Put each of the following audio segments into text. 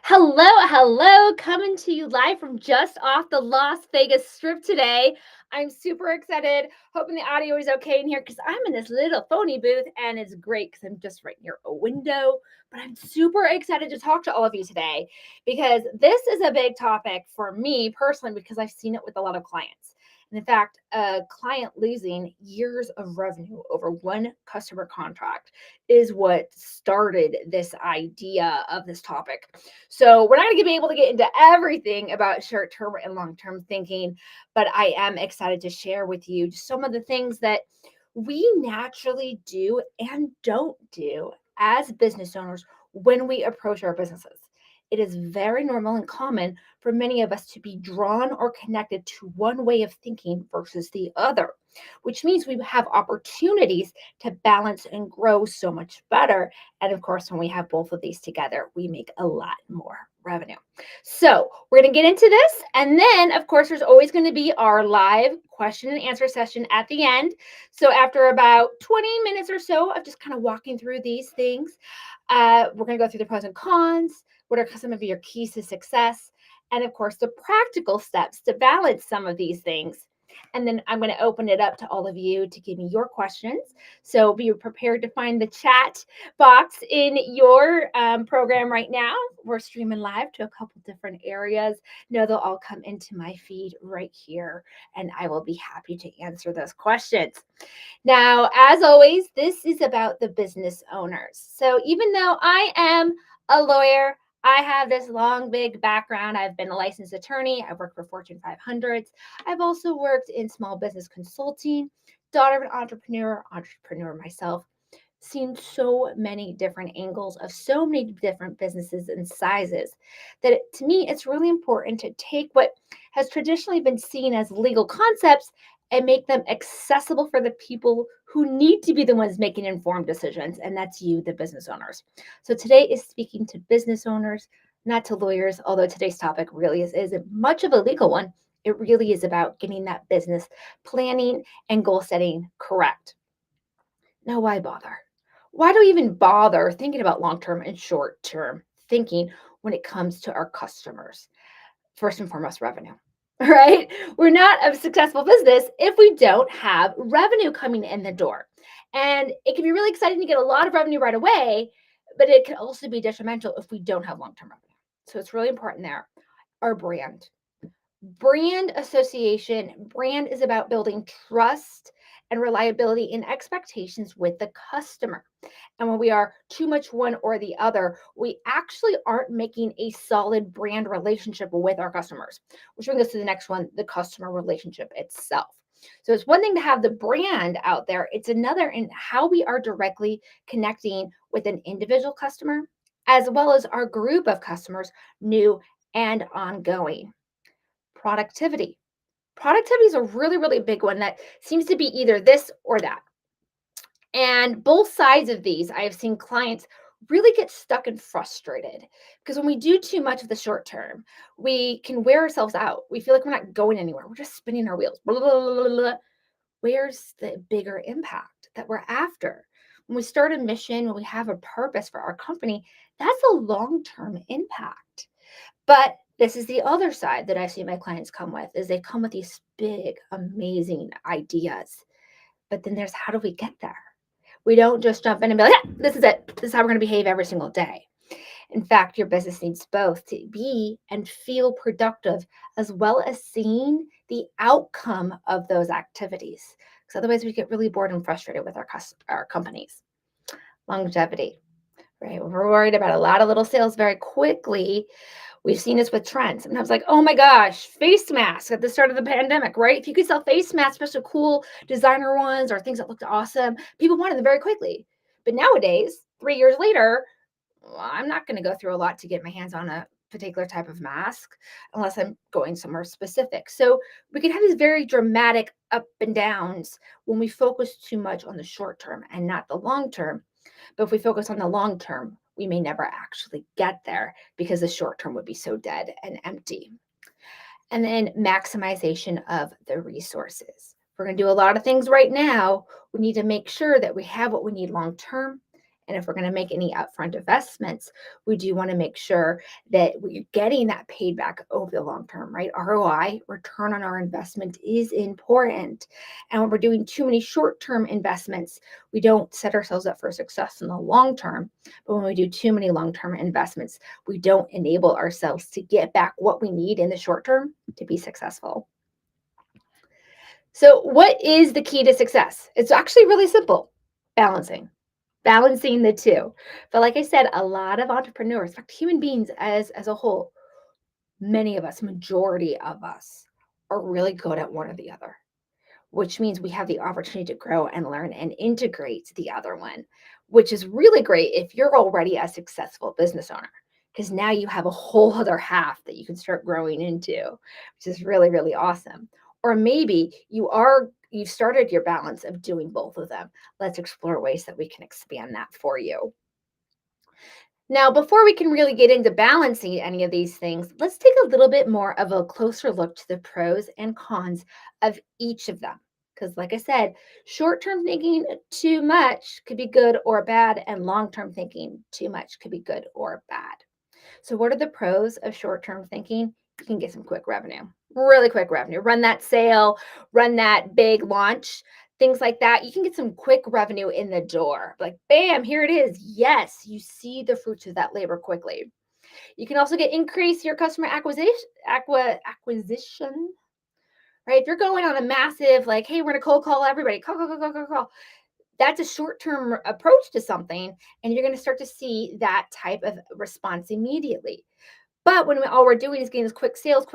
Hello, coming to you live from just off the Las Vegas Strip today. I'm super excited, hoping the audio is okay in here because I'm in this little phony booth and it's great because I'm just right near a window. But I'm super excited to talk to all of you today because this is a big topic for me personally because I've seen it with a lot of clients. And in fact, a client losing years of revenue over one customer contract is what started this idea of this topic. So we're not going to be able to get into everything about short-term and long-term thinking, but I am excited to share with you some of the things that we naturally do and don't do as business owners when we approach our businesses. It is very normal and common for many of us to be drawn or connected to one way of thinking versus the other, which means we have opportunities to balance and grow so much better. And of course, when we have both of these together, we make a lot more revenue. So we're going to get into this. And then, of course, there's always going to be our live question and answer session at the end. So after about 20 minutes or so of just kind of walking through these things, we're going to go through the pros and cons. What are some of your keys to success? And of course, the practical steps to balance some of these things. And then I'm going to open it up to all of you to give me your questions. So be prepared to find the chat box in your program right now. We're streaming live to a couple different areas. No, they'll all come into my feed right here, and I will be happy to answer those questions. Now, as always, this is about the business owners. So even though I am a lawyer, I have this long, big background. I've been a licensed attorney. I've worked for Fortune 500s. I've also worked in small business consulting, daughter of an entrepreneur myself, seen so many different angles of so many different businesses and sizes that to me, it's really important to take what has traditionally been seen as legal concepts and make them accessible for the people who need to be the ones making informed decisions. And that's you, the business owners. So today is speaking to business owners, not to lawyers, although today's topic really isn't much of a legal one. It really is about getting that business planning and goal setting correct. Now, why bother? Why do we even bother thinking about long term and short term thinking when it comes to our customers? First and foremost, revenue, right? We're not a successful business if we don't have revenue coming in the door. And it can be really exciting to get a lot of revenue right away, but it can also be detrimental if we don't have long term revenue. So it's really important there. Our brand association. Brand is about building trust and reliability in expectations with the customer. And when we are too much one or the other, we actually aren't making a solid brand relationship with our customers, which brings us to the next one, the customer relationship itself. So it's one thing to have the brand out there, it's another in how we are directly connecting with an individual customer as well as our group of customers, new and ongoing. Productivity. Productivity is a really, really big one that seems to be either this or that. And both sides of these, I have seen clients really get stuck and frustrated because when we do too much of the short term, we can wear ourselves out. We feel like we're not going anywhere. We're just spinning our wheels. Blah, blah, blah, blah, blah. Where's the bigger impact that we're after? When we start a mission, when we have a purpose for our company, that's a long-term impact. But this is the other side that I see my clients come with is they come with these big, amazing ideas. But then there's how do we get there? We don't just jump in and be like, yeah, this is it. This is how we're going to behave every single day. In fact, your business needs both to be and feel productive, as well as seeing the outcome of those activities. Because otherwise, we get really bored and frustrated with our companies. Longevity, right? When we're worried about a lot of little sales very quickly, we've seen this with trends. Sometimes like, oh my gosh, face masks at the start of the pandemic, right? If you could sell face masks, especially cool designer ones or things that looked awesome, people wanted them very quickly. But nowadays, 3 years later, well, I'm not going to go through a lot to get my hands on a particular type of mask unless I'm going somewhere specific. So we can have these very dramatic up and downs when we focus too much on the short term and not the long term. But if we focus on the long term, we may never actually get there because the short term would be so dead and empty. And then maximization of the resources. We're going to do a lot of things right now. We need to make sure that we have what we need long term And if we're going to make any upfront investments, we do want to make sure that we're getting that paid back over the long term, right? ROI, return on our investment, is important. And when we're doing too many short term investments, we don't set ourselves up for success in the long term. But when we do too many long term investments, we don't enable ourselves to get back what we need in the short term to be successful. So, what is the key to success? It's actually really simple: balancing the two. But like I said, a lot of entrepreneurs, in fact, human beings as a whole, many of us, majority of us, are really good at one or the other, which means we have the opportunity to grow and learn and integrate the other one, which is really great if you're already a successful business owner, because now you have a whole other half that you can start growing into, which is really, really awesome. Or maybe you've started your balance of doing both of them. Let's explore ways that we can expand that for you. Now, before we can really get into balancing any of these things, let's take a little bit more of a closer look to the pros and cons of each of them. Because, like I said, short term thinking too much could be good or bad, and long term thinking too much could be good or bad. So, what are the pros of short term thinking? You can get some quick revenue, really quick revenue. Run that sale, run that big launch, things like that. You can get some quick revenue in the door. Like, bam, here it is. Yes, you see the fruits of that labor quickly. You can also increase your customer acquisition. Right? If you're going on a massive, like, hey, we're gonna cold call everybody, call, that's a short-term approach to something, and you're going to start to see that type of response immediately. But when all we're doing is getting these quick sales,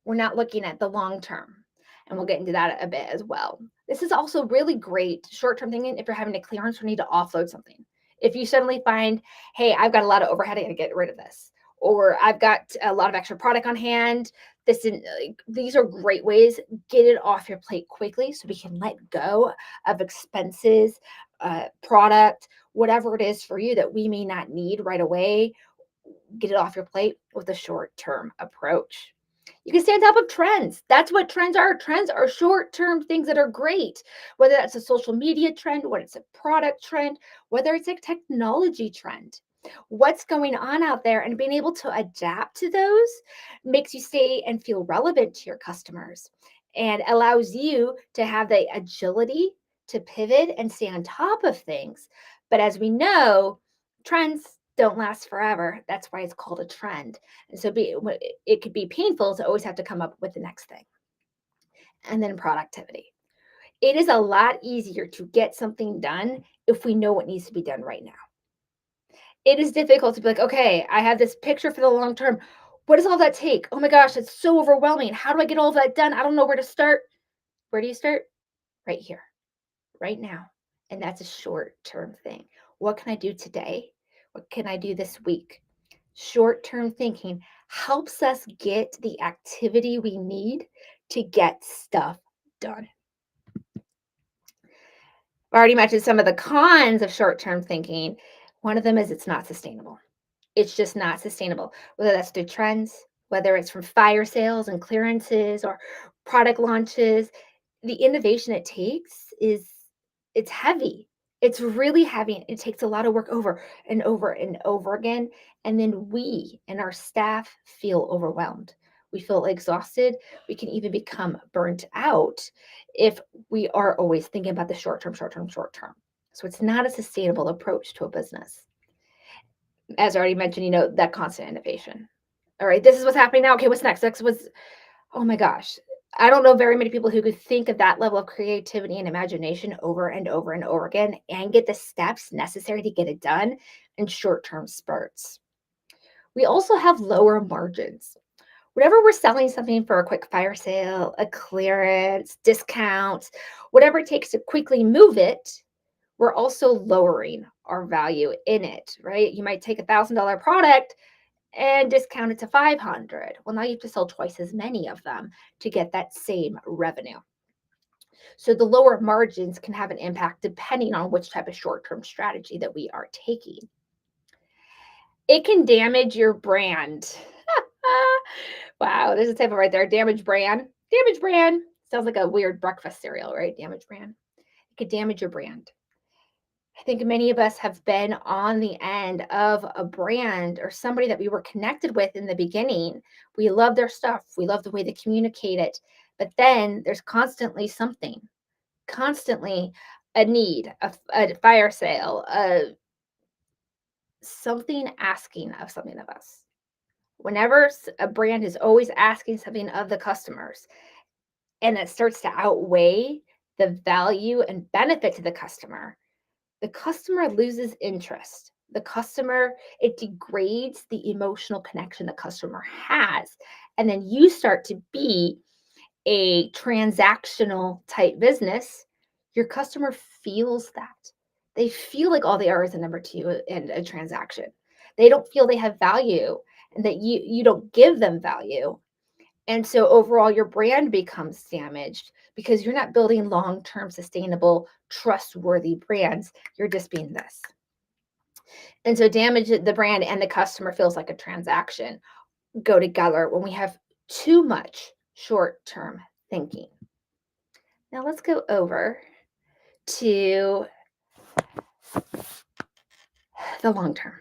we're not looking at the long term. And we'll get into that a bit as well. This is also really great short-term thinking if you're having a clearance or need to offload something. If you suddenly find, hey, I've got a lot of overhead, I got to get rid of this, or I've got a lot of extra product on hand. These are great ways. Get it off your plate quickly so we can let go of expenses, product, whatever it is for you that we may not need right away. Get it off your plate with a short-term approach. You can stay on top of trends. That's what trends are. Trends are short-term things that are great, whether that's a social media trend, whether it's a product trend, whether it's a technology trend. What's going on out there and being able to adapt to those makes you stay and feel relevant to your customers and allows you to have the agility to pivot and stay on top of things. But as we know, trends don't last forever. That's why it's called a trend. And so it could be painful to always have to come up with the next thing. And then productivity. It is a lot easier to get something done if we know what needs to be done right now. It is difficult to be like, okay, I have this picture for the long term. What does all that take? Oh my gosh, it's so overwhelming. How do I get all that done? I don't know where to start. Where do you start? Right here, right now. And that's a short term thing. What can I do today? What can I do this week? Short term thinking helps us get the activity we need to get stuff done. I've already mentioned some of the cons of short term thinking. One of them is it's not sustainable. It's just not sustainable, whether that's through trends, whether it's from fire sales and clearances or product launches. The innovation it takes is it's heavy. It's really heavy. It takes a lot of work over and over and over again. And then we and our staff feel overwhelmed. We feel exhausted. We can even become burnt out if we are always thinking about the short term, short term, short term. So it's not a sustainable approach to a business. As I already mentioned, that constant innovation. All right, this is what's happening now. Okay, what's next? Next was, oh my gosh. I don't know very many people who could think of that level of creativity and imagination over and over and over again and get the steps necessary to get it done in short-term spurts. We also have lower margins. Whenever we're selling something for a quick fire sale, a clearance, discount, whatever it takes to quickly move it, we're also lowering our value in it, right? You might take $1,000 product and discount it to 500. Well, now you have to sell twice as many of them to get that same revenue. So the lower margins can have an impact depending on which type of short-term strategy that we are taking. It can damage your brand. Wow, there's a typo right there. Damage brand. Damage brand. Sounds like a weird breakfast cereal, right? Damage brand. It could damage your brand. I think many of us have been on the end of a brand or somebody that we were connected with in the beginning. We love their stuff, we love the way they communicate it. But then there's constantly something, constantly a need, a fire sale, something asking of something of us. Whenever a brand is always asking something of the customers and it starts to outweigh the value and benefit to the customer loses interest. The customer, it degrades the emotional connection the customer has. And then you start to be a transactional type business. Your customer feels that. They feel like all they are is a number two in a transaction. They don't feel they have value and that you don't give them value. And so overall, your brand becomes damaged because you're not building long term, sustainable, trustworthy brands. You're just being this. And so, damage the brand and the customer feels like a transaction go together when we have too much short term thinking. Now, let's go over to the long term.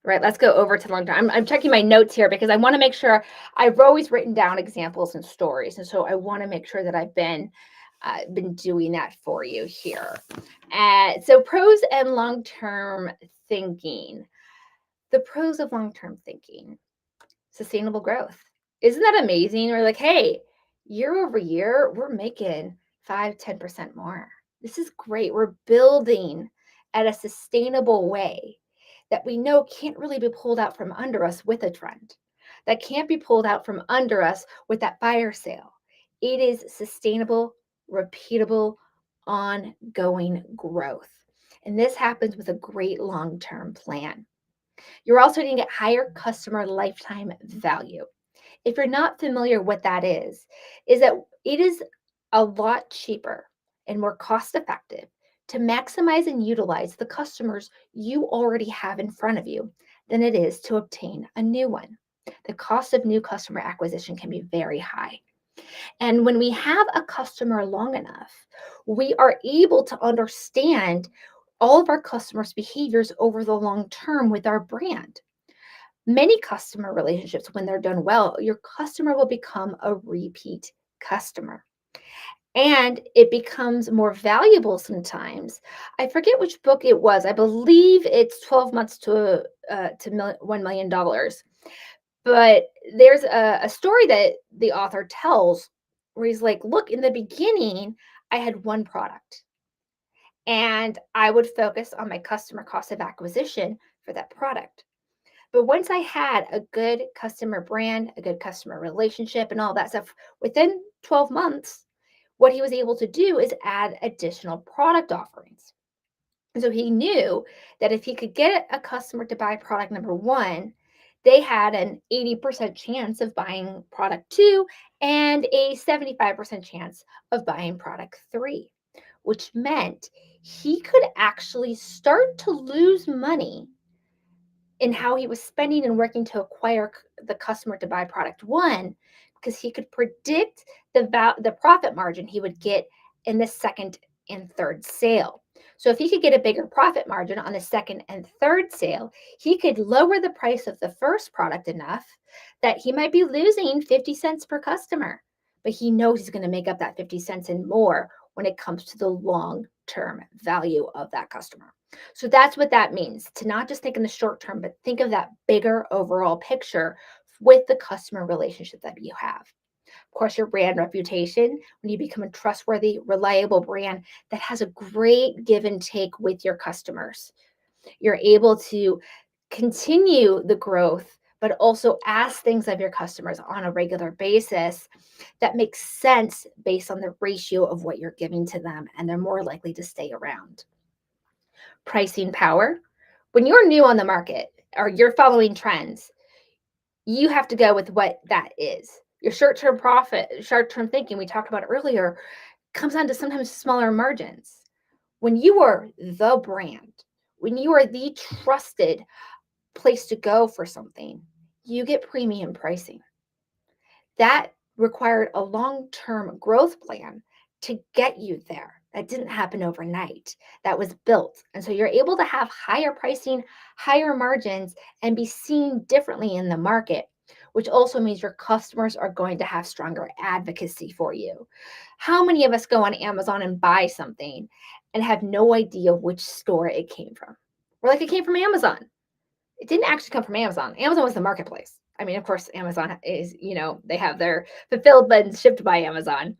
Right, let's go over to long term. I'm checking my notes here because I want to make sure I've always written down examples and stories, and so I want to make sure that I've been doing that for you here. So pros and long term thinking. The pros of long term thinking: sustainable growth. Isn't that amazing? We're like, hey, year over year, we're making 5-10% more. This is great. We're building at a sustainable way that we know can't really be pulled out from under us with a trend, that can't be pulled out from under us with that fire sale. It is sustainable, repeatable, ongoing growth. And this happens with a great long term plan. You're also going to get higher customer lifetime value. If you're not familiar what that is that it is a lot cheaper and more cost effective to maximize and utilize the customers you already have in front of you than it is to obtain a new one. The cost of new customer acquisition can be very high. And when we have a customer long enough, we are able to understand all of our customers' behaviors over the long term with our brand. Many customer relationships, when they're done well, your customer will become a repeat customer. And it becomes more valuable sometimes. I forget which book it was. I believe it's 12 months to $1 million. But there's a story that the author tells where he's like, look, in the beginning, I had one product and I would focus on my customer cost of acquisition for that product. But once I had a good customer brand, a good customer relationship, and all that stuff, within 12 months, what he was able to do is add additional product offerings. And so he knew that if he could get a customer to buy product number one, they had an 80% chance of buying product two and a 75% chance of buying product three, which meant he could actually start to lose money in how he was spending and working to acquire the customer to buy product one, because he could predict the profit margin he would get in the second and third sale. So if he could get a bigger profit margin on the second and third sale, he could lower the price of the first product enough that he might be losing 50 cents per customer, but he knows he's going to make up that 50 cents and more when it comes to the long term value of that customer. So that's what that means, to not just think in the short term, but think of that bigger overall picture with the customer relationship that you have. Of course, your brand reputation, when you become a trustworthy, reliable brand that has a great give and take with your customers, you're able to continue the growth, but also ask things of your customers on a regular basis that makes sense based on the ratio of what you're giving to them, and they're more likely to stay around. Pricing power. When you're new on the market or you're following trends, you have to go with what that is. Your short-term profit, short-term thinking, we talked about earlier, comes down to sometimes smaller margins. When you are the brand, when you are the trusted place to go for something, you get premium pricing. That required a long-term growth plan to get you there. That didn't happen overnight. That was built. And so you're able to have higher pricing, higher margins, and be seen differently in the market, which also means your customers are going to have stronger advocacy for you. How many of us go on Amazon and buy something and have no idea which store it came from? We're like, it came from Amazon. It didn't actually come from Amazon. Amazon was the marketplace. I mean, of course, Amazon is, they have their fulfilled and shipped by Amazon.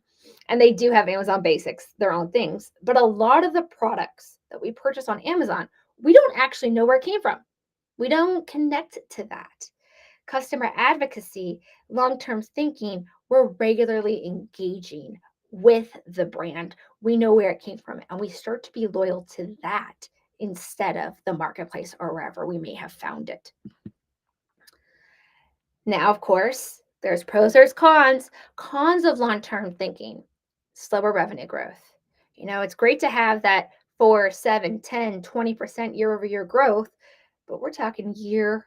And they do have Amazon Basics, their own things. But a lot of the products that we purchase on Amazon, we don't actually know where it came from. We don't connect to that. Customer advocacy, long term thinking, we're regularly engaging with the brand. We know where it came from, and we start to be loyal to that instead of the marketplace or wherever we may have found it. Now, of course, there's pros, there's cons. Cons of long term thinking, slower revenue growth. It's great to have that 4, 7, 10, 20% year over year growth, but we're talking year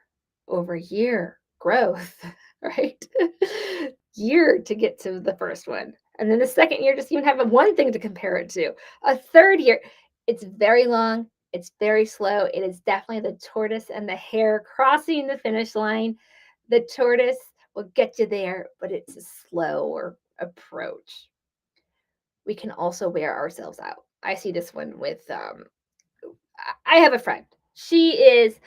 over year growth, right? Year to get to the first one. And then the second year, just even have one thing to compare it to. A third year, it's very long, it's very slow. It is definitely the tortoise and the hare crossing the finish line. The tortoise will get you there, but it's a slower approach. We can also wear ourselves out. I see this one with I have a friend. She is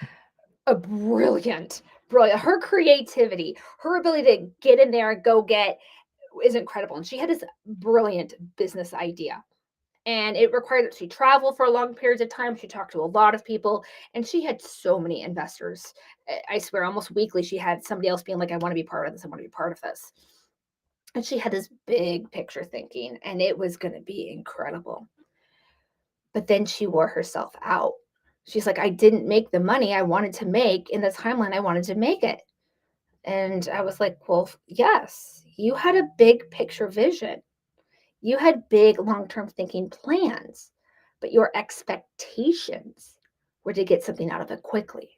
a brilliant. Her creativity, her ability to get in there and go get is incredible. And she had this brilliant business idea. And it required that she travel for long periods of time. She talked to a lot of people, and she had so many investors. I swear, almost weekly, she had somebody else being like, I want to be part of this. I want to be part of this. And she had this big picture thinking, and it was going to be incredible. But then she wore herself out. She's like, I didn't make the money I wanted to make in the timeline I wanted to make it. And I was like, well, yes, you had a big picture vision. You had big long term thinking plans, but your expectations were to get something out of it quickly.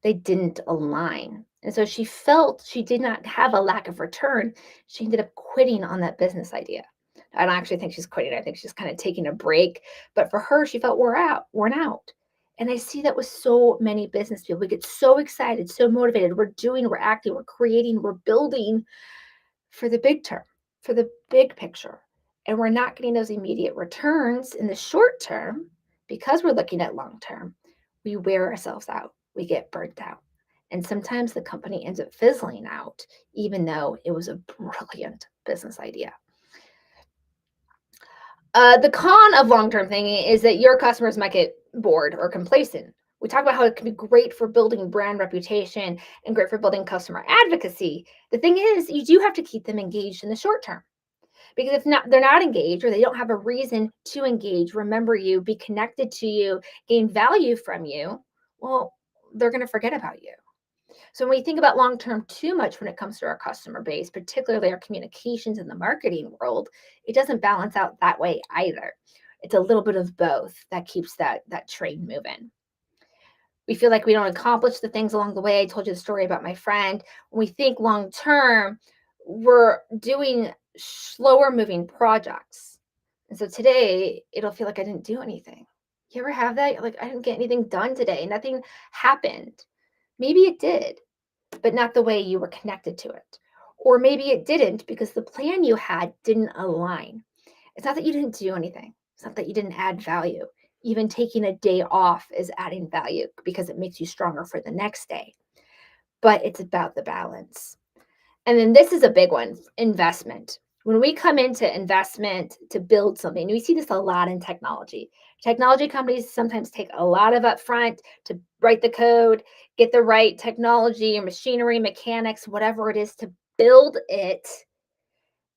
They didn't align. And so she felt she did not have a lack of return. She ended up quitting on that business idea. I don't actually think she's quitting. I think she's kind of taking a break. But for her, she felt worn out. And I see that with so many business people. We get so excited, so motivated. We're acting, we're creating, we're building for the big term, for the big picture. And we're not getting those immediate returns in the short term because we're looking at long term. We wear ourselves out, we get burnt out. And sometimes the company ends up fizzling out, even though it was a brilliant business idea. The con of long term thinking is that your customers might get bored or complacent. We talk about how it can be great for building brand reputation and great for building customer advocacy. The thing is, you do have to keep them engaged in the short term. Because if not, they're not engaged or they don't have a reason to engage, remember you, be connected to you, gain value from you, well, they're going to forget about you. So when we think about long term too much when it comes to our customer base, particularly our communications in the marketing world, it doesn't balance out that way either. It's a little bit of both that keeps that train moving. We feel like we don't accomplish the things along the way. I told you the story about my friend. When we think long term, we're doing slower moving projects. And so today it'll feel like I didn't do anything. You ever have that? You're like, I didn't get anything done today. Nothing happened. Maybe it did, but not the way you were connected to it. Or maybe it didn't because the plan you had didn't align. It's not that you didn't do anything. It's not that you didn't add value. Even taking a day off is adding value because it makes you stronger for the next day. But it's about the balance. And then this is a big one, investment. When we come into investment to build something, we see this a lot in technology. Technology companies sometimes take a lot of upfront to write the code, get the right technology or machinery, mechanics, whatever it is to build it.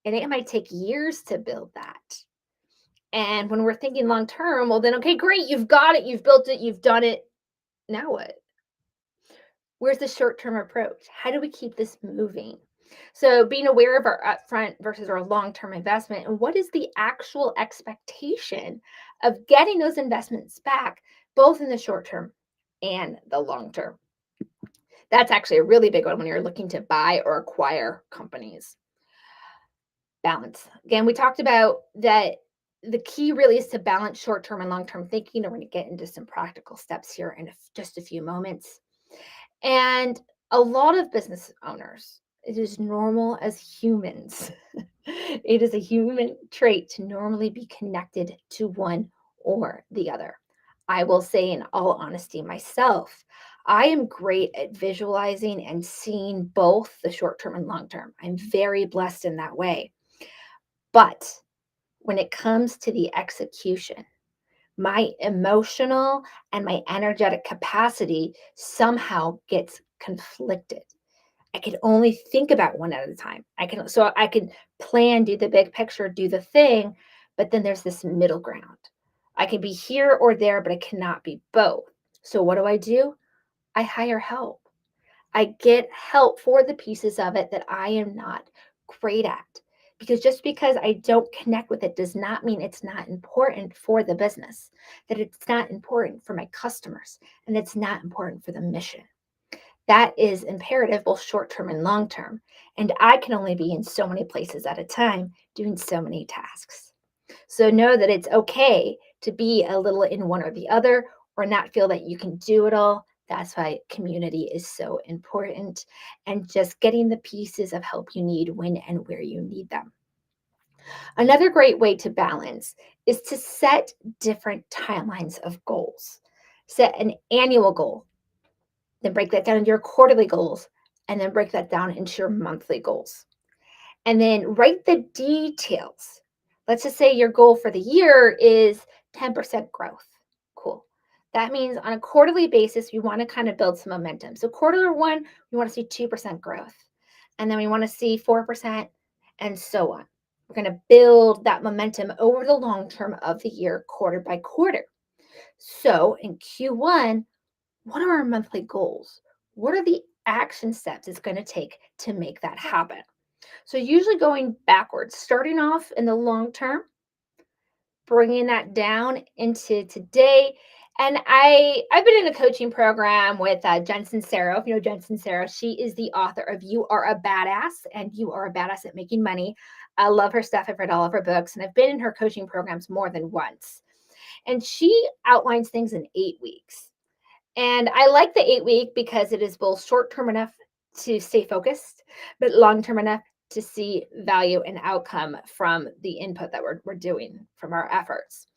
And it might take years to build that. And when we're thinking long term, well, then, okay, great, you've got it, you've built it, you've done it. Now what? Where's the short term approach? How do we keep this moving? So, being aware of our upfront versus our long term investment, and what is the actual expectation of getting those investments back, both in the short term and the long term? That's actually a really big one when you're looking to buy or acquire companies. Balance. Again, we talked about that the key really is to balance short-term and long-term thinking. And we're going to get into some practical steps here in just a few moments. And a lot of business owners, it is normal as humans. It is a human trait to normally be connected to one or the other. I will say, in all honesty, myself, I am great at visualizing and seeing both the short term and long term. I'm very blessed in that way. But when it comes to the execution, my emotional and my energetic capacity somehow gets conflicted. I can only think about one at a time. I can plan, do the big picture, do the thing, but then there's this middle ground. I can be here or there, but I cannot be both. So what do? I hire help. I get help for the pieces of it that I am not great at. Because just because I don't connect with it does not mean it's not important for the business, that it's not important for my customers, and it's not important for the mission. That is imperative, both short term and long term. And I can only be in so many places at a time doing so many tasks. So know that it's okay to be a little in one or the other, or not feel that you can do it all. That's why community is so important, and just getting the pieces of help you need when and where you need them. Another great way to balance is to set different timelines of goals. Set an annual goal, then break that down into your quarterly goals, and then break that down into your monthly goals. And then write the details. Let's just say your goal for the year is 10% growth. Cool. That means on a quarterly basis, we want to kind of build some momentum. So, quarter one, we want to see 2% growth. And then we want to see 4%, and so on. We're going to build that momentum over the long term of the year, quarter by quarter. So, in Q1, what are our monthly goals? What are the action steps it's going to take to make that happen? So, usually going backwards, starting off in the long term, bringing that down into today. And I've been in a coaching program with Jen Sincero. If you know Jen Sincero, she is the author of "You Are a Badass" and "You Are a Badass at Making Money." I love her stuff. I've read all of her books, and I've been in her coaching programs more than once. And she outlines things in 8 weeks. And I like the 8 week because it is both short term enough to stay focused, but long term enough to see value and outcome from the input that we're doing from our efforts.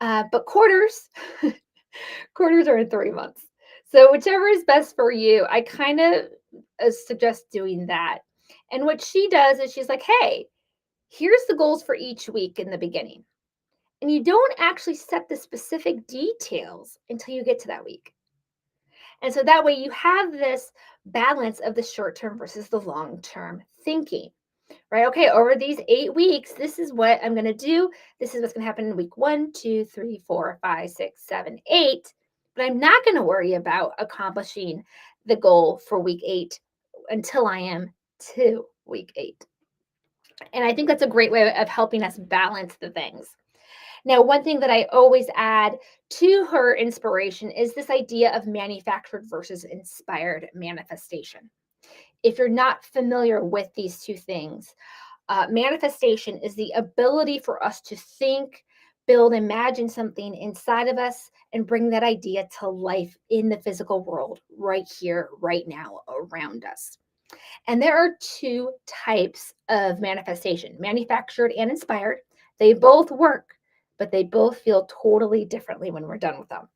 But quarters, quarters are in 3 months. So whichever is best for you, I kind of suggest doing that. And what she does is she's like, hey, here's the goals for each week in the beginning. And you don't actually set the specific details until you get to that week. And so that way you have this balance of the short term versus the long term thinking, right? Okay, over these 8 weeks, this is what I'm going to do. This is what's going to happen in week 1, 2, 3, 4, 5, 6, 7, 8. But I'm not going to worry about accomplishing the goal for week 8 until I am to week 8. And I think that's a great way of helping us balance the things. Now, one thing that I always add to her inspiration is this idea of manufactured versus inspired manifestation. If you're not familiar with these two things, manifestation is the ability for us to think, build, imagine something inside of us and bring that idea to life in the physical world right here, right now, around us. And there are two types of manifestation, manufactured and inspired. They both work, but they both feel totally differently when we're done with them.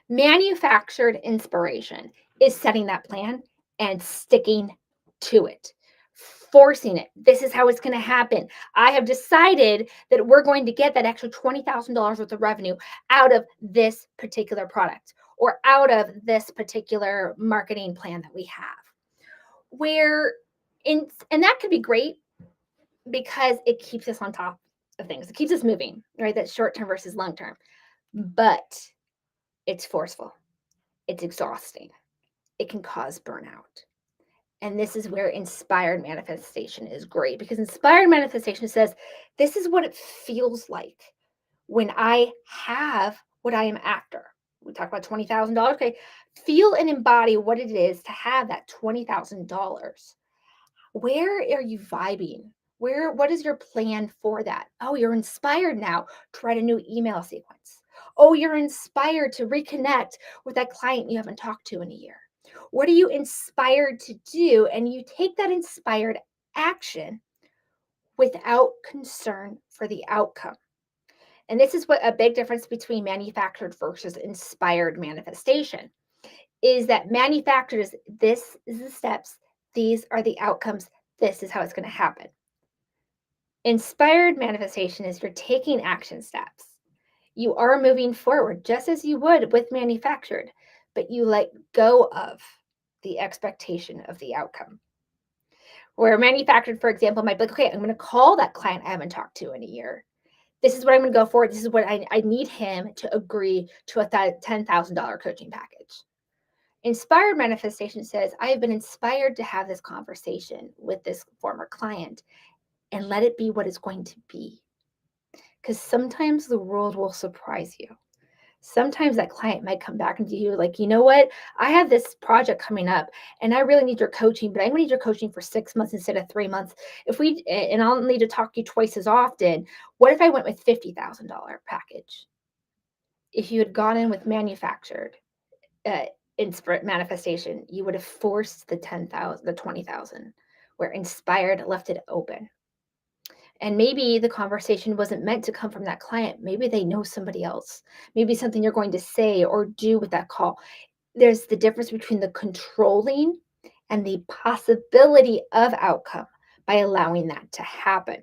Manufactured inspiration is setting that plan and sticking to it, forcing it. This is how it's going to happen. I have decided that we're going to get that extra $20,000 worth of revenue out of this particular product or out of this particular marketing plan that we have. Where and that could be great because it keeps us on top of things. It keeps us moving, right? That's short term versus long term. But it's forceful. It's exhausting. It can cause burnout. And this is where inspired manifestation is great because inspired manifestation says, this is what it feels like when I have what I am after. We talk about $20,000. Okay. Feel and embody what it is to have that $20,000. Where are you vibing? What is your plan for that? Oh, you're inspired now to write a new email sequence. Oh, you're inspired to reconnect with that client you haven't talked to in a year. What are you inspired to do? And you take that inspired action without concern for the outcome. And this is what a big difference between manufactured versus inspired manifestation is that manufactured is this is the steps, these are the outcomes, this is how it's going to happen. Inspired manifestation is you're taking action steps. You are moving forward just as you would with manufactured, but you let go of the expectation of the outcome. Where manufactured, for example, might be like, okay, I'm going to call that client I haven't talked to in a year. This is what I'm going to go for. This is what I need him to agree to a $10,000 coaching package. Inspired manifestation says, I have been inspired to have this conversation with this former client and let it be what it's going to be. Because sometimes the world will surprise you. Sometimes that client might come back and to you like, you know what? I have this project coming up and I really need your coaching, but I'm going to need your coaching for 6 months instead of 3 months. And I'll need to talk to you twice as often. What if I went with $50,000 package? If you had gone in with manufactured, inspired manifestation, you would have forced the 10,000, the 20,000, where inspired left it open. And maybe the conversation wasn't meant to come from that client. Maybe they know somebody else. Maybe something you're going to say or do with that call. There's the difference between the controlling and the possibility of outcome by allowing that to happen.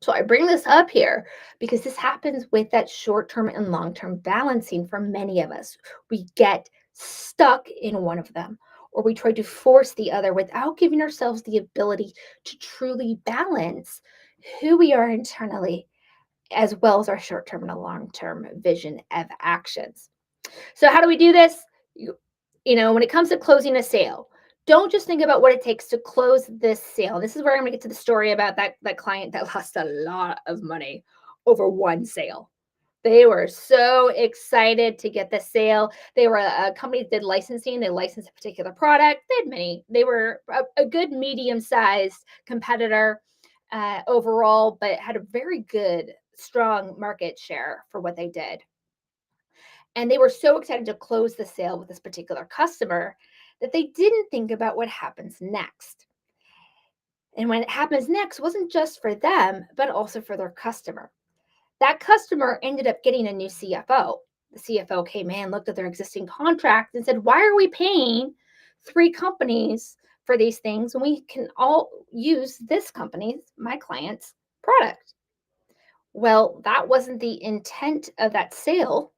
So I bring this up here because this happens with that short-term and long-term balancing for many of us. We get stuck in one of them, or we try to force the other without giving ourselves the ability to truly balance who we are internally, as well as our short-term and long-term vision of actions. So how do we do this? When it comes to closing a sale, don't just think about what it takes to close this sale. This is where I'm going to get to the story about that client that lost a lot of money over one sale. They were so excited to get the sale. They were a company that did licensing. They licensed a particular product. They had many. They were a good medium-sized competitor overall, but had a very good, strong market share for what they did. And they were so excited to close the sale with this particular customer that they didn't think about what happens next. And when it happens next wasn't just for them, but also for their customer. That customer ended up getting a new CFO. The CFO came in, looked at their existing contract, and said, why are we paying three companies for these things when we can all use this company's, my client's product? Well, that wasn't the intent of that sale.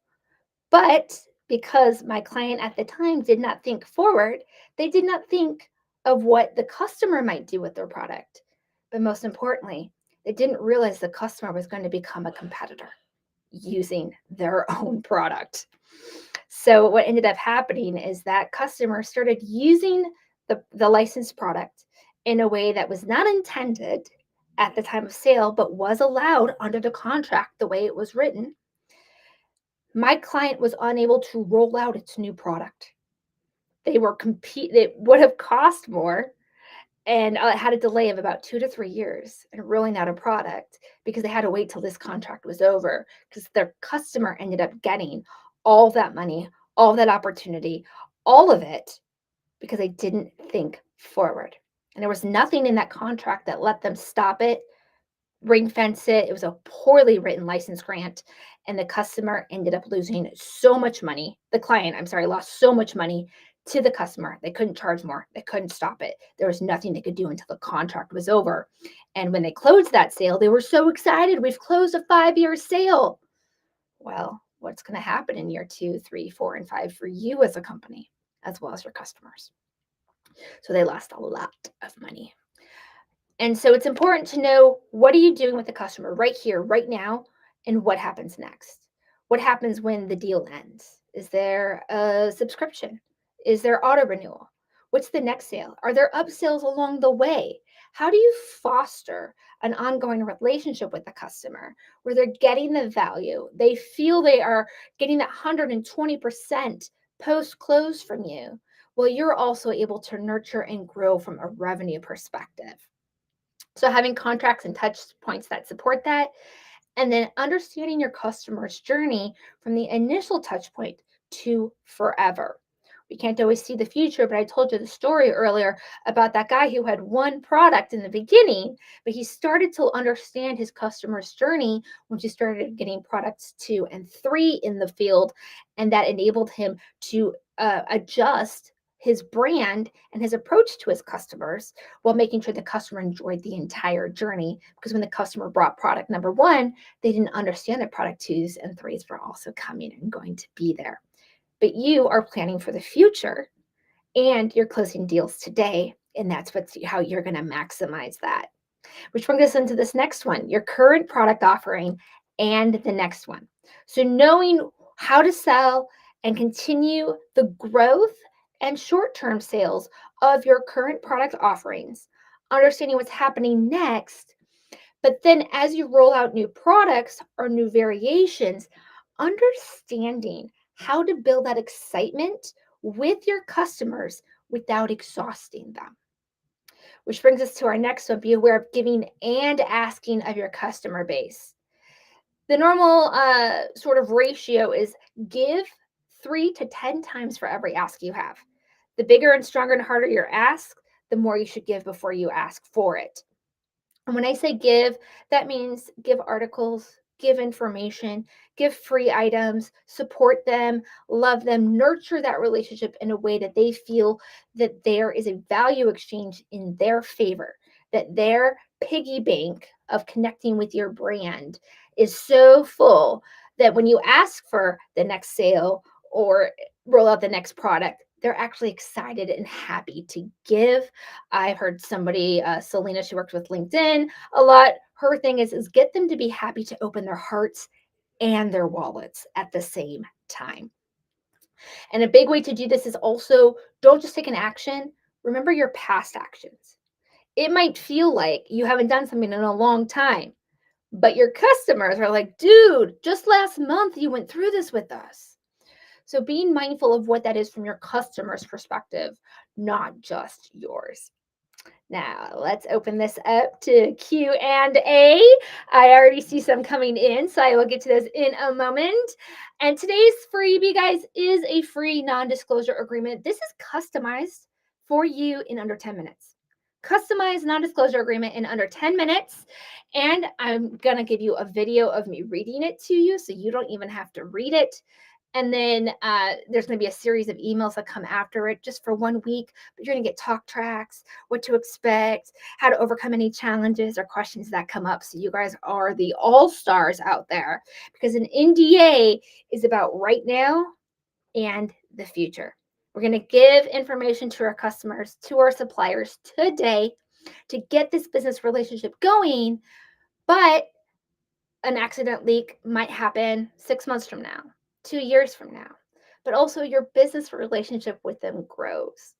But because my client at the time did not think forward, they did not think of what the customer might do with their product. But most importantly, they didn't realize the customer was going to become a competitor using their own product. So what ended up happening is that customer started using the licensed product in a way that was not intended at the time of sale, but was allowed under the contract the way it was written. My client was unable to roll out its new product. It would have cost more and had a delay of about 2 to 3 years in rolling out a product because they had to wait till this contract was over because their customer ended up getting all that money, all that opportunity, all of it because they didn't think forward. And there was nothing in that contract that let them stop it, ring fence it. It was a poorly written license grant, and the customer ended up losing so much money. The client, I'm sorry, lost so much money to the customer. They couldn't charge more. They couldn't stop it. There was nothing they could do until the contract was over. And when they closed that sale, they were so excited. We've closed a 5-year sale. Well, what's going to happen in year 2, 3, 4, and 5 for you as a company, as well as your customers? So they lost a lot of money. And so it's important to know, what are you doing with the customer right here, right now, and what happens next? What happens when the deal ends? Is there a subscription? Is there auto renewal? What's the next sale? Are there upsells along the way? How do you foster an ongoing relationship with the customer where they're getting the value? They feel they are getting that 120% post close from you. Well, you're also able to nurture and grow from a revenue perspective. So having contracts and touch points that support that, and then understanding your customer's journey from the initial touch point to forever. We can't always see the future, but I told you the story earlier about that guy who had one product in the beginning, but he started to understand his customer's journey once he started getting products 2 and 3 in the field. And that enabled him to adjust his brand and his approach to his customers while making sure the customer enjoyed the entire journey. Because when the customer brought product number 1, they didn't understand that product 2s and 3s were also coming and going to be there. But you are planning for the future and you're closing deals today. And that's how you're going to maximize that. Which brings us into this next one, your current product offering and the next one. So knowing how to sell and continue the growth and short-term sales of your current product offerings, understanding what's happening next. But then as you roll out new products or new variations, understanding how to build that excitement with your customers without exhausting them. Which brings us to our next one, be aware of giving and asking of your customer base. The normal sort of ratio is give 3 to 10 times for every ask you have. The bigger and stronger and harder your ask, the more you should give before you ask for it. And when I say give, that means give articles, give information, give free items, support them, love them, nurture that relationship in a way that they feel that there is a value exchange in their favor, that their piggy bank of connecting with your brand is so full that when you ask for the next sale or roll out the next product, they're actually excited and happy to give. I've heard somebody, Selena, she works with LinkedIn a lot. Her thing is get them to be happy to open their hearts and their wallets at the same time. And a big way to do this is also don't just take an action. Remember your past actions. It might feel like you haven't done something in a long time, but your customers are like, dude, just last month you went through this with us. So being mindful of what that is from your customer's perspective, not just yours. Now, let's open this up to Q&A. I already see some coming in, so I will get to those in a moment. And today's freebie, guys, is a free non-disclosure agreement. This is customized for you in under 10 minutes. Customized non-disclosure agreement in under 10 minutes. And I'm going to give you a video of me reading it to you, so you don't even have to read it. And then there's going to be a series of emails that come after it just for 1 week. But you're going to get talk tracks, what to expect, how to overcome any challenges or questions that come up. So you guys are the all-stars out there, because an NDA is about right now and the future. We're going to give information to our customers, to our suppliers today to get this business relationship going. But an accident leak might happen 6 months from now, 2 years from now, but also your business relationship with them grows.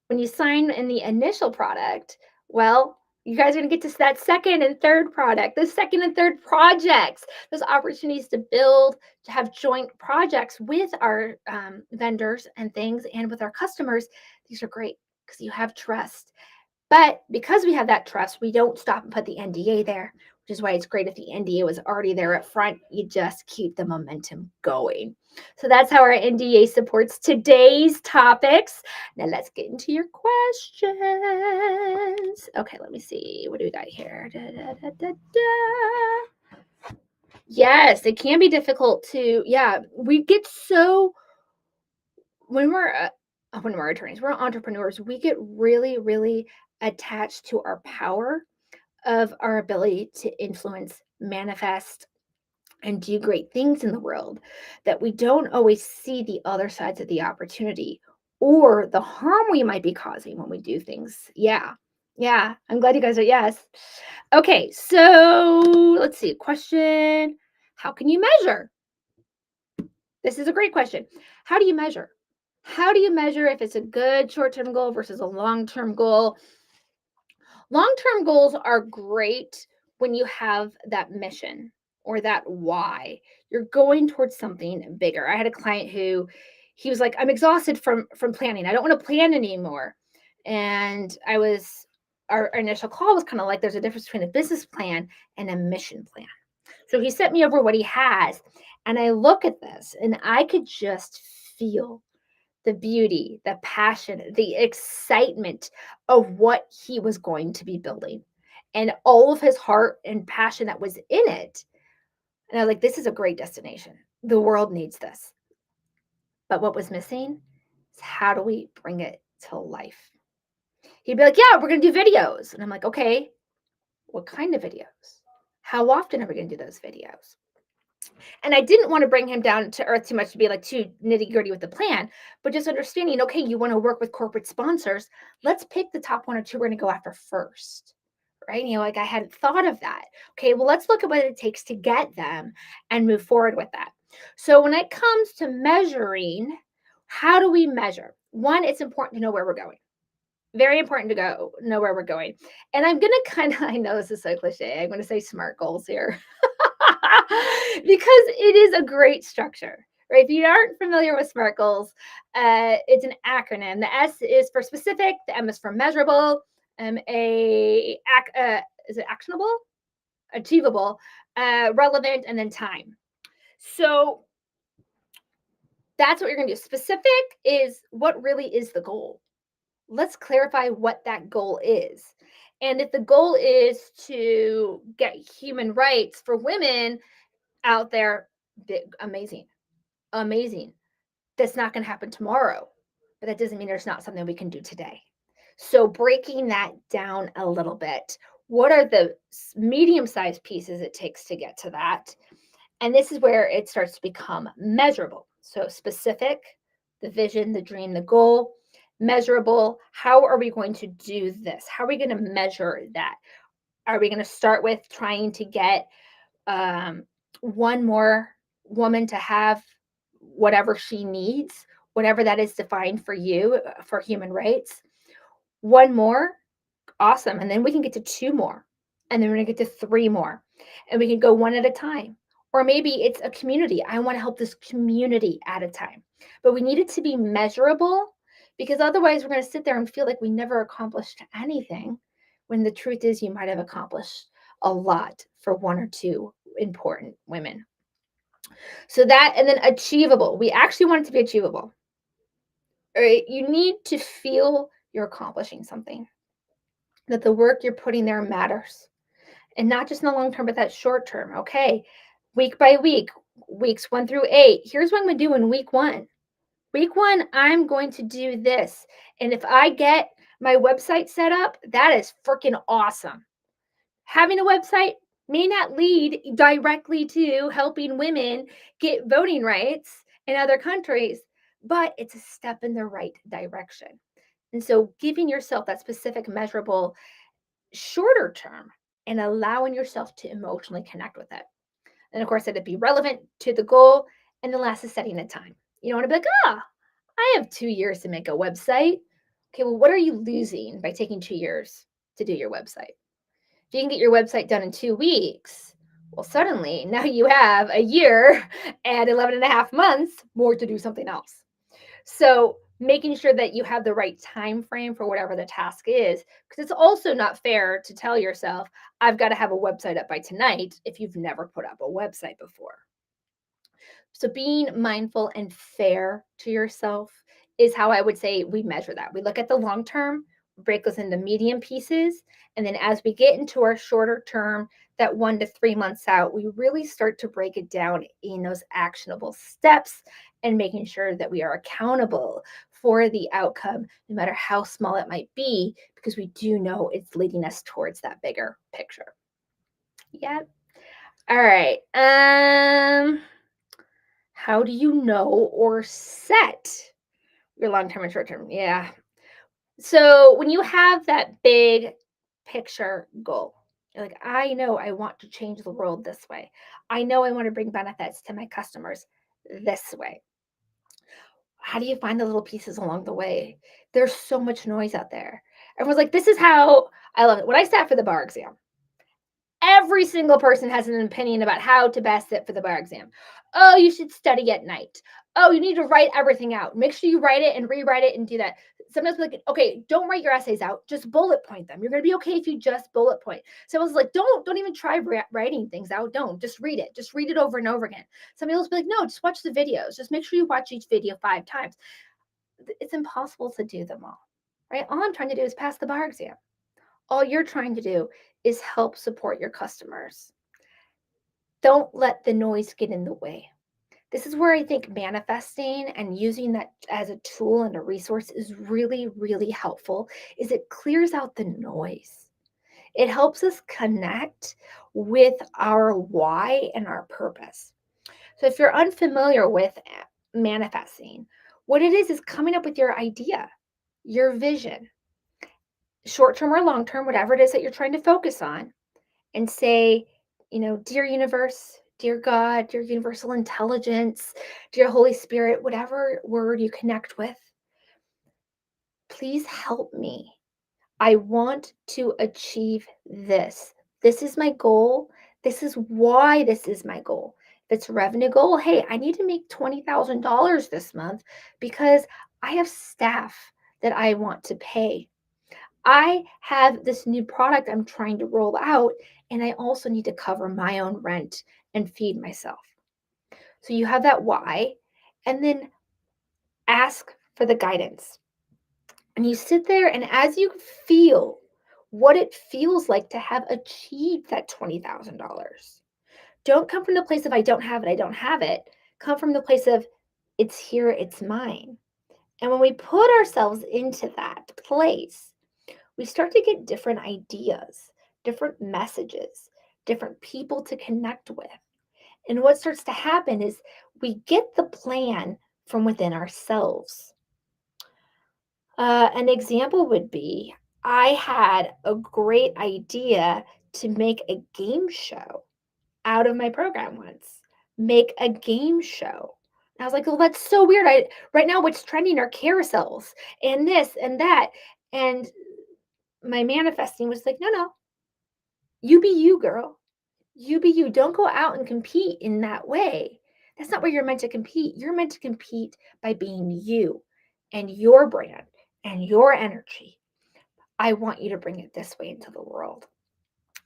When you sign in the initial product, well, you guys are going to get to that second and third product, those second and third projects, those opportunities to build, to have joint projects with our vendors and things and with our customers. These are great because you have trust. But because we have that trust, we don't stop and put the NDA there, which is why it's great if the NDA was already there up front. You just keep the momentum going. So that's how our NDA supports today's topics. Now let's get into your questions. Okay, let me see. What do we got here? Yes, it can be difficult to, we get so, when we're attorneys, we're entrepreneurs, we get really, really attached to our power of our ability to influence, manifest, and do great things in the world, that we don't always see the other sides of the opportunity or the harm we might be causing when we do things. Yeah. I'm glad you guys are yes. Okay, so let's see. Question: how can you measure? This is a great question. How do you measure? How do you measure if it's a good short-term goal versus a long-term goal? Long-term goals are great when you have that mission or that why. You're going towards something bigger. I had a client who he was like, I'm exhausted from planning. I don't want to plan anymore. And I was our initial call was kind of like there's a difference between a business plan and a mission plan. So he sent me over what he has, and I look at this and I could just feel the beauty, the passion, the excitement of what he was going to be building and all of his heart and passion that was in it. And I was like, this is a great destination. The world needs this. But what was missing is how do we bring it to life? He'd be like, yeah, we're going to do videos. And I'm like, okay, what kind of videos? How often are we going to do those videos? And I didn't want to bring him down to earth too much to be like too nitty gritty with the plan, but just understanding, okay, you want to work with corporate sponsors. Let's pick the top one or two we're going to go after first. Right. Like I hadn't thought of that. Okay. Well, let's look at what it takes to get them and move forward with that. So when it comes to measuring, how do we measure? One, it's important to know where we're going. Very important to know where we're going. And I'm going to I know this is so cliche. I'm going to say SMART goals here because it is a great structure. Right? If you aren't familiar with SMART goals, it's an acronym. The S is for specific, the M is for measurable, is it actionable, achievable, relevant, and then time. So that's what you're going to do. Specific is what really is the goal. Let's clarify what that goal is. And if the goal is to get human rights for women out there, amazing. That's not going to happen tomorrow, but that doesn't mean there's not something we can do today. So breaking that down a little bit, what are the medium-sized pieces it takes to get to that? And this is where it starts to become measurable. So specific, the vision, the dream, the goal. Measurable, how are we going to do this? How are we going to measure that? Are we going to start with trying to get one more woman to have whatever she needs, whatever that is defined for you for human rights? One more, awesome. And then we can get to two more. And then we're going to get to three more. And we can go one at a time. Or maybe it's a community. I want to help this community at a time. But we need it to be measurable because otherwise we're going to sit there and feel like we never accomplished anything when the truth is you might have accomplished a lot for one or two important women. So that, and then achievable. We actually want it to be achievable. All right? You need to feel you're accomplishing something, that the work you're putting there matters. And not just in the long term, but that short term. Okay, week by week, weeks 1 through 8. Here's what I'm going to do in week 1. Week 1, I'm going to do this. And if I get my website set up, that is freaking awesome. Having a website may not lead directly to helping women get voting rights in other countries, but it's a step in the right direction. And so giving yourself that specific, measurable, shorter term and allowing yourself to emotionally connect with it. And of course, it'd be relevant to the goal. And the last is setting a time. You don't want to be like, I have 2 years to make a website. Okay, well, what are you losing by taking 2 years to do your website? If you can get your website done in 2 weeks, well, suddenly now you have a year and 11 and a half months more to do something else. So making sure that you have the right time frame for whatever the task is, because it's also not fair to tell yourself, I've got to have a website up by tonight if you've never put up a website before. So being mindful and fair to yourself is how I would say we measure that. We look at the long term, break those into medium pieces, and then as we get into our shorter term, that 1 to 3 months out, we really start to break it down in those actionable steps and making sure that we are accountable for the outcome, no matter how small it might be, because we do know it's leading us towards that bigger picture. Yeah. All right. How do you know or set your long-term and short-term? Yeah. So when you have that big picture goal, you're like, I know I want to change the world this way. I know I want to bring benefits to my customers this way. How do you find the little pieces along the way? There's so much noise out there. Everyone's like, this is how I love it. When I sat for the bar exam, Every single person has an opinion about how to best sit for the bar exam. Oh, you should study at night. Oh, you need to write everything out. Make sure you write it and rewrite it and do that. Sometimes like, okay, don't write your essays out. Just bullet point them. You're going to be okay if you just bullet point. Someone's like, don't even try writing things out. Don't. Just read it. Just read it over and over again. Somebody else will be like, no, just watch the videos. Just make sure you watch each video 5 times. It's impossible to do them all, right? All I'm trying to do is pass the bar exam. All you're trying to do is help support your customers. Don't let the noise get in the way. This is where I think manifesting and using that as a tool and a resource is really, really helpful, is it clears out the noise. It helps us connect with our why and our purpose. So if you're unfamiliar with manifesting, what it is coming up with your idea, your vision, short-term or long-term, whatever it is that you're trying to focus on, and say, dear universe, dear God, dear universal intelligence, dear Holy Spirit, whatever word you connect with, please help me. I want to achieve this. This is my goal. This is why this is my goal. If it's a revenue goal, hey, I need to make $20,000 this month because I have staff that I want to pay. I have this new product I'm trying to roll out, and I also need to cover my own rent and feed myself. So you have that why, and then ask for the guidance. And you sit there, and as you feel what it feels like to have achieved that $20,000, don't come from the place of I don't have it, I don't have it. Come from the place of it's here, it's mine. And when we put ourselves into that place, we start to get different ideas, different messages, different people to connect with. And what starts to happen is we get the plan from within ourselves. An example would be I had a great idea to make a game show out of my program once. Make a game show. And I was like, well, that's so weird. Right now what's trending are carousels and this and that. And my manifesting was like, no, you be you, girl. You be you. Don't go out and compete in that way. That's not where you're meant to compete. You're meant to compete by being you and your brand and your energy. I want you to bring it this way into the world.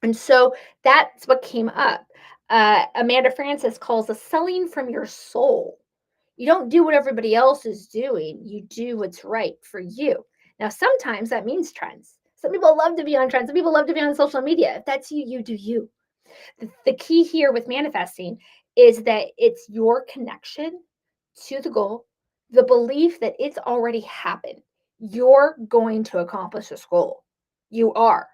And so that's what came up. Amanda Frances calls us selling from your soul. You don't do what everybody else is doing. You do what's right for you. Now, sometimes that means trends. Some people love to be on trends. Some people love to be on social media. If that's you, you do you. The key here with manifesting is that it's your connection to the goal, the belief that it's already happened. You're going to accomplish this goal. You are.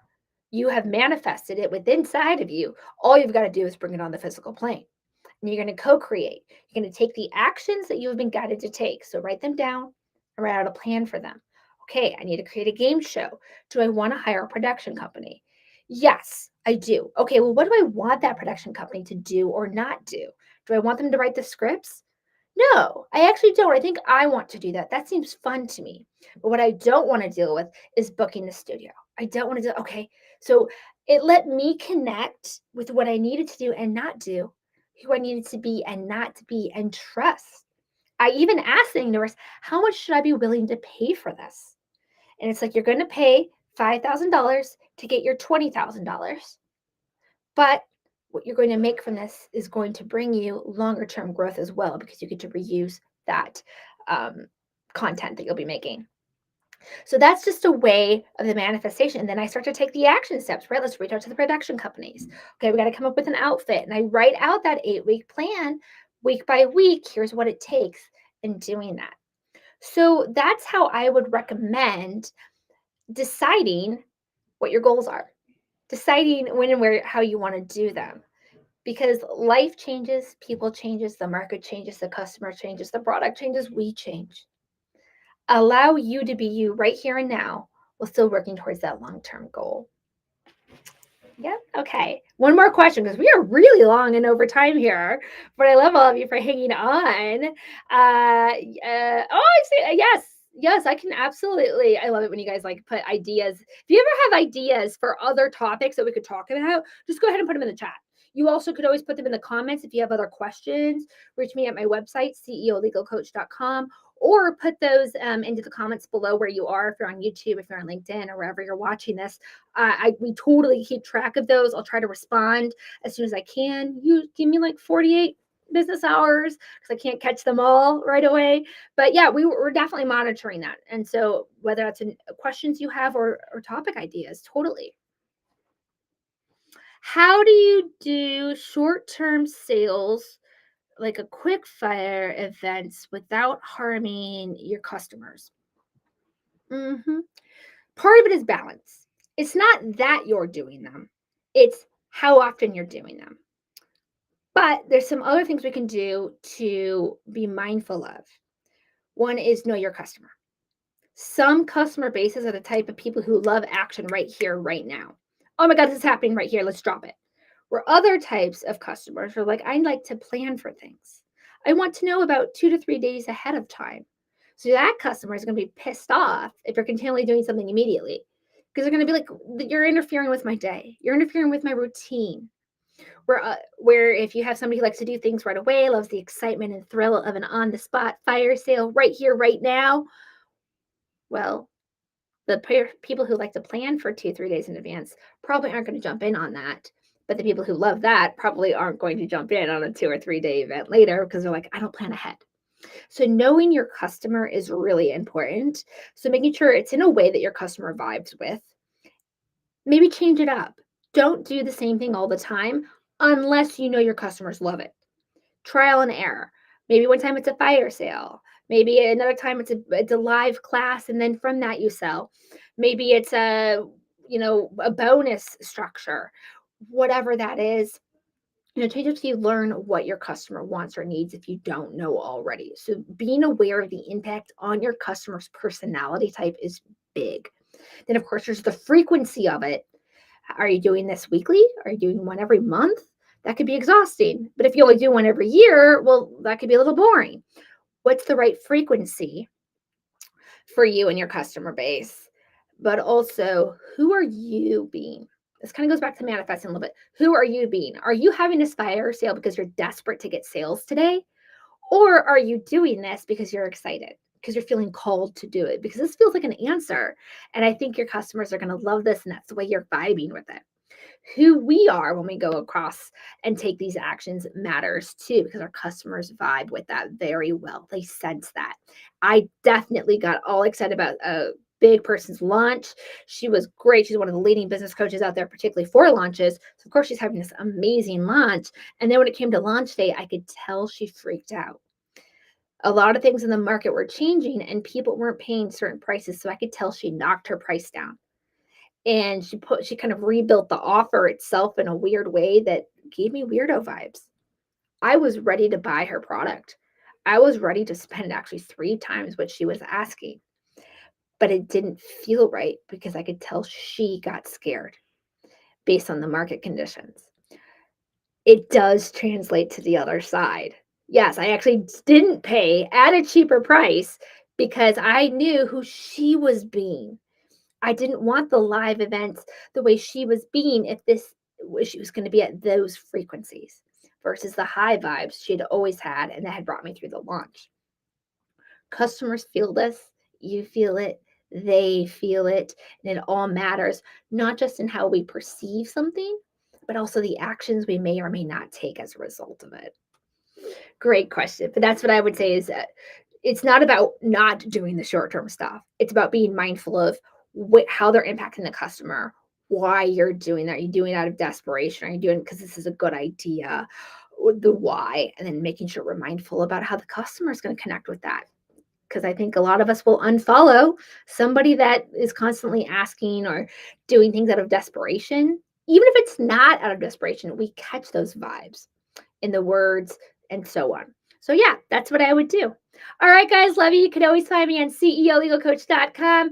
You have manifested it within inside of you. All you've got to do is bring it on the physical plane. And you're going to co-create. You're going to take the actions that you have been guided to take. So write them down and write out a plan for them. Okay, I need to create a game show. Do I want to hire a production company? Yes, I do. Okay, well, what do I want that production company to do or not do? Do I want them to write the scripts? No, I actually don't. I think I want to do that. That seems fun to me. But what I don't want to deal with is booking the studio. I don't want to do, okay. So it let me connect with what I needed to do and not do, who I needed to be and not to be, and trust. I even asked the universe, how much should I be willing to pay for this? And it's like, you're going to pay $5,000 to get your $20,000. But what you're going to make from this is going to bring you longer term growth as well, because you get to reuse that content that you'll be making. So that's just a way of the manifestation. And then I start to take the action steps, right? Let's reach out to the production companies. Okay, we got to come up with an outfit. And I write out that 8-week plan week by week. Here's what it takes in doing that. So that's how I would recommend deciding what your goals are, deciding when and where, how you want to do them. Because life changes, people changes, the market changes, the customer changes, the product changes, we change. Allow you to be you right here and now while still working towards that long-term goal. Yep. Okay. One more question, because we are really long and over time here, but I love all of you for hanging on. I see. Yes. Yes, I can absolutely. I love it when you guys like put ideas. If you ever have ideas for other topics that we could talk about, just go ahead and put them in the chat. You also could always put them in the comments if you have other questions. Reach me at my website, CEOLegalcoach.com, or put those into the comments below where you are. If you're on YouTube, if you're on LinkedIn, or wherever you're watching this, we totally keep track of those. I'll try to respond as soon as I can. You give me like 48 business hours because I can't catch them all right away. But yeah, we're definitely monitoring that. And so whether that's in questions you have or topic ideas, totally. How do you do short-term sales, like a quick fire events without harming your customers? hmm Part of it is balance. It's not that you're doing them, it's how often you're doing them. But there's some other things we can do to be mindful of. One is know your customer. Some customer bases are the type of people who love action right here, right now. Oh my God, this is happening right here. Let's drop it. Where other types of customers are like, I like to plan for things. I want to know about 2 to 3 days ahead of time. So that customer is going to be pissed off if you're continually doing something immediately because they're going to be like, you're interfering with my day. You're interfering with my routine. Where if you have somebody who likes to do things right away, loves the excitement and thrill of an on the spot fire sale right here, right now, well, the people who like to plan for 2, 3 days in advance probably aren't going to jump in on that. But the people who love that probably aren't going to jump in on a 2 or 3 day event later because they're like, I don't plan ahead. So knowing your customer is really important. So making sure it's in a way that your customer vibes with. Maybe change it up. Don't do the same thing all the time unless you know your customers love it. Trial and error. Maybe one time it's a fire sale. Maybe another time it's a live class, and then from that you sell. Maybe it's a bonus structure. Whatever that is, change it till you learn what your customer wants or needs if you don't know already. So being aware of the impact on your customer's personality type is big. Then of course there's the frequency of it. Are you doing this weekly? Are you doing one every month? That could be exhausting. But if you only do one every year, well, that could be a little boring. What's the right frequency for you and your customer base? But also, who are you being? This kind of goes back to manifesting a little bit. Who are you being? Are you having this fire sale because you're desperate to get sales today? Or are you doing this because you're excited? Because you're feeling called to do it? Because this feels like an answer. And I think your customers are going to love this. And that's the way you're vibing with it. Who we are when we go across and take these actions matters too, because our customers vibe with that very well. They sense that. I definitely got all excited about a big person's launch. She was great. She's one of the leading business coaches out there, particularly for launches. So of course she's having this amazing launch. And then when it came to launch day, I could tell she freaked out. A lot of things in the market were changing and people weren't paying certain prices. So I could tell she knocked her price down, and she kind of rebuilt the offer itself in a weird way that gave me weirdo vibes. I was ready to buy her product. I was ready to spend actually 3 times what she was asking, but it didn't feel right because I could tell she got scared based on the market conditions. It does translate to the other side. Yes, I actually didn't pay at a cheaper price because I knew who she was being. I didn't want the live events the way she was being if she was going to be at those frequencies versus the high vibes she had always had and that had brought me through the launch. Customers feel this, you feel it, they feel it, and it all matters, not just in how we perceive something, but also the actions we may or may not take as a result of it. Great question. But that's what I would say is that it's not about not doing the short term stuff. It's about being mindful of how they're impacting the customer, why you're doing that. Are you doing it out of desperation? Are you doing it because this is a good idea? The why, and then making sure we're mindful about how the customer is going to connect with that. Because I think a lot of us will unfollow somebody that is constantly asking or doing things out of desperation. Even if it's not out of desperation, we catch those vibes in the words and so on. So yeah, that's what I would do. All right, guys, love you. You can always find me on CEOLegalcoach.com.